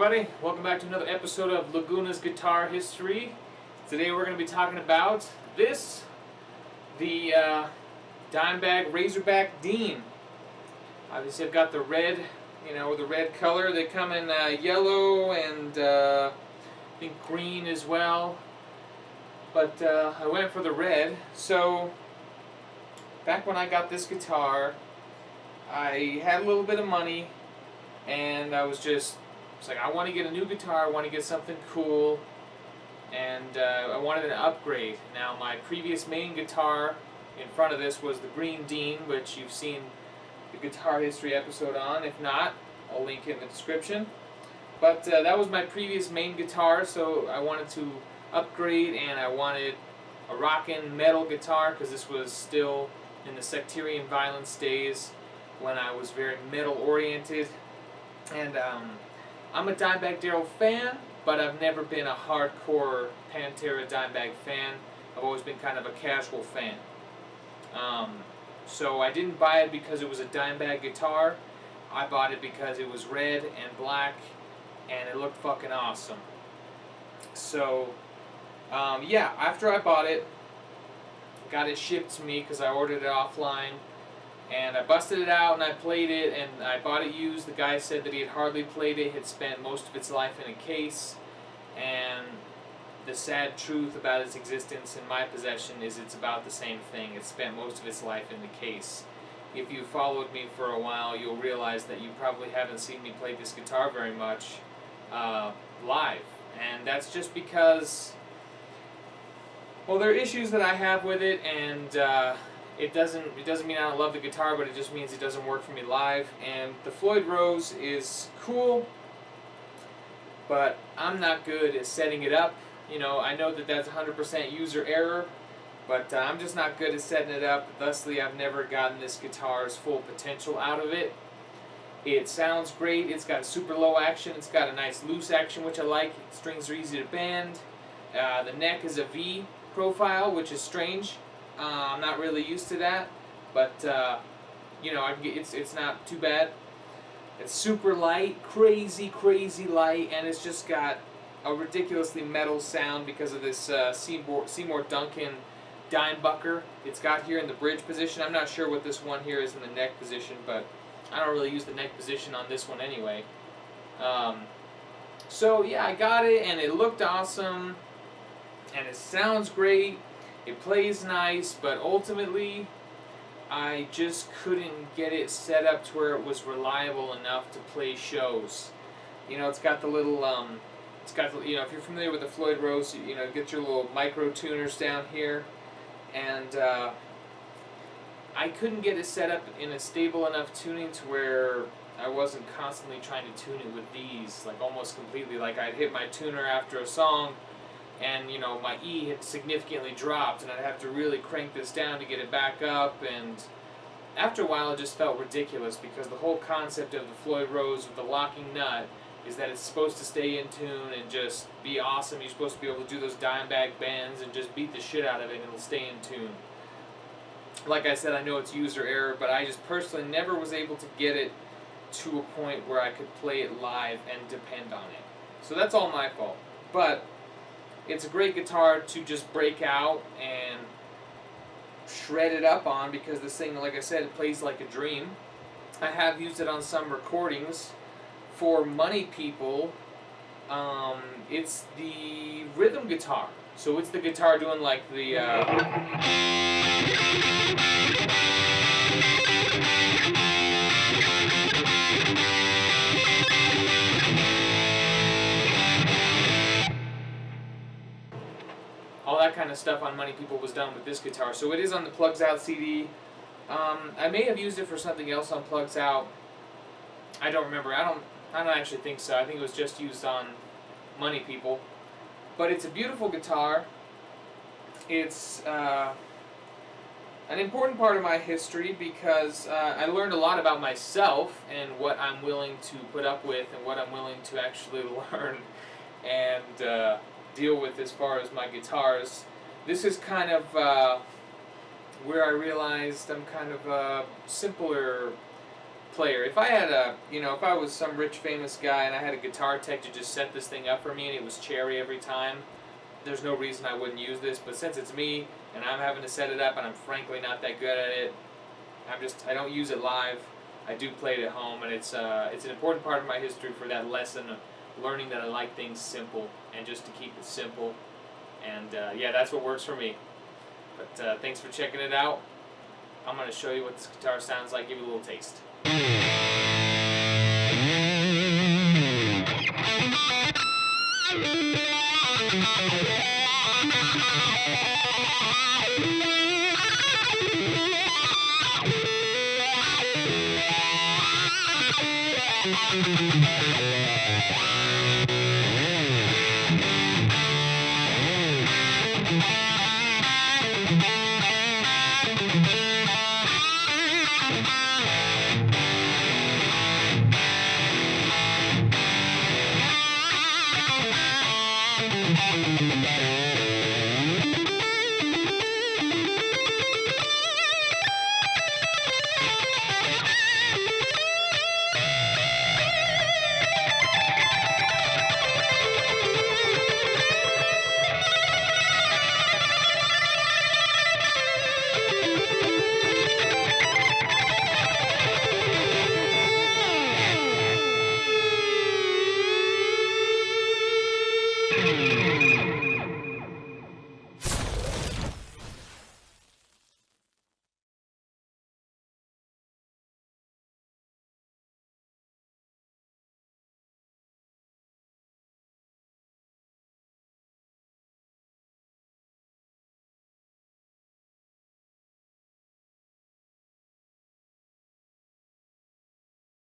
everybody, welcome back to another episode of Laguna's Guitar History. Today we're going to be talking about the Dimebag Razorback Dean. Obviously I've got the red, the red color. They come in yellow and I think green as well. But I went for the red. So back when I got this guitar, I had a little bit of money and I was like, I want to get a new guitar, I want to get something cool, and I wanted an upgrade. Now my previous main guitar in front of this was the Green Dean, which you've seen the guitar history episode on. If not, I'll link it in the description. But that was my previous main guitar, so I wanted to upgrade, and I wanted a rockin' metal guitar because this was still in the Sectarian Violence days when I was very metal oriented. And I'm a Dimebag Darrell fan, but I've never been a hardcore Pantera Dimebag fan. I've always been kind of a casual fan. So I didn't buy it because it was a Dimebag guitar. I bought it because it was red and black, and it looked fucking awesome. So, yeah, after I bought it, got it shipped to me because I ordered it offline. And I busted it out and I played it, and I bought it used. The guy said that he had hardly played it, had spent most of its life in a case, and the sad truth about its existence in my possession is it's about the same thing. It spent most of its life in the case. If you followed me for a while, you'll realize that you probably haven't seen me play this guitar very much live. And that's just because, well, there are issues that I have with it, and it doesn't mean I don't love the guitar, but it just means it doesn't work for me live. And the Floyd Rose is cool, but I'm not good at setting it up. I know that that's 100% user error, but I'm just not good at setting it up. Thusly, I've never gotten this guitar's full potential out of it. It sounds great. It's got super low action. It's got a nice loose action, which I like. Strings are easy to bend. The neck is a V profile, which is strange. I'm not really used to that, but it's not too bad. It's super light, crazy light, and it's just got a ridiculously metal sound because of this Seymour Duncan dimebucker it's got here in the bridge position. I'm not sure what this one here is in the neck position, but I don't really use the neck position on this one anyway. So yeah, I got it, and it looked awesome, and it sounds great. It plays nice, but ultimately, I just couldn't get it set up to where it was reliable enough to play shows. It's got the little, if you're familiar with the Floyd Rose, get your little micro tuners down here, and I couldn't get it set up in a stable enough tuning to where I wasn't constantly trying to tune it with these, like almost completely. Like I'd hit my tuner after a song, and my E had significantly dropped, and I'd have to really crank this down to get it back up, and after a while it just felt ridiculous because the whole concept of the Floyd Rose with the locking nut is that it's supposed to stay in tune and just be awesome. You're supposed to be able to do those Dimebag bends and just beat the shit out of it and it'll stay in tune. Like I said, I know it's user error, but I just personally never was able to get it to a point where I could play it live and depend on it. So that's all my fault. But it's a great guitar to just break out and shred it up on because this thing, like I said, it plays like a dream. I have used it on some recordings. For money people, it's the rhythm guitar. So it's the guitar doing like the all that kind of stuff on Money People was done with this guitar. So it is on the Plugs Out CD. I may have used it for something else on Plugs Out. I don't remember. I don't actually think so. I think it was just used on Money People. But it's a beautiful guitar. It's an important part of my history because I learned a lot about myself and what I'm willing to put up with and what I'm willing to actually learn and deal with as far as my guitars. This is kind of where I realized I'm kind of a simpler player. If I had if I was some rich famous guy and I had a guitar tech to just set this thing up for me and it was cherry every time, there's no reason I wouldn't use this. But since it's me and I'm having to set it up and I'm frankly not that good at it, I don't use it live. I do play it at home, and it's an important part of my history for that lesson of learning that I like things simple and just to keep it simple. And yeah, that's what works for me. But thanks for checking it out. I'm going to show you what this guitar sounds like, give you a little taste.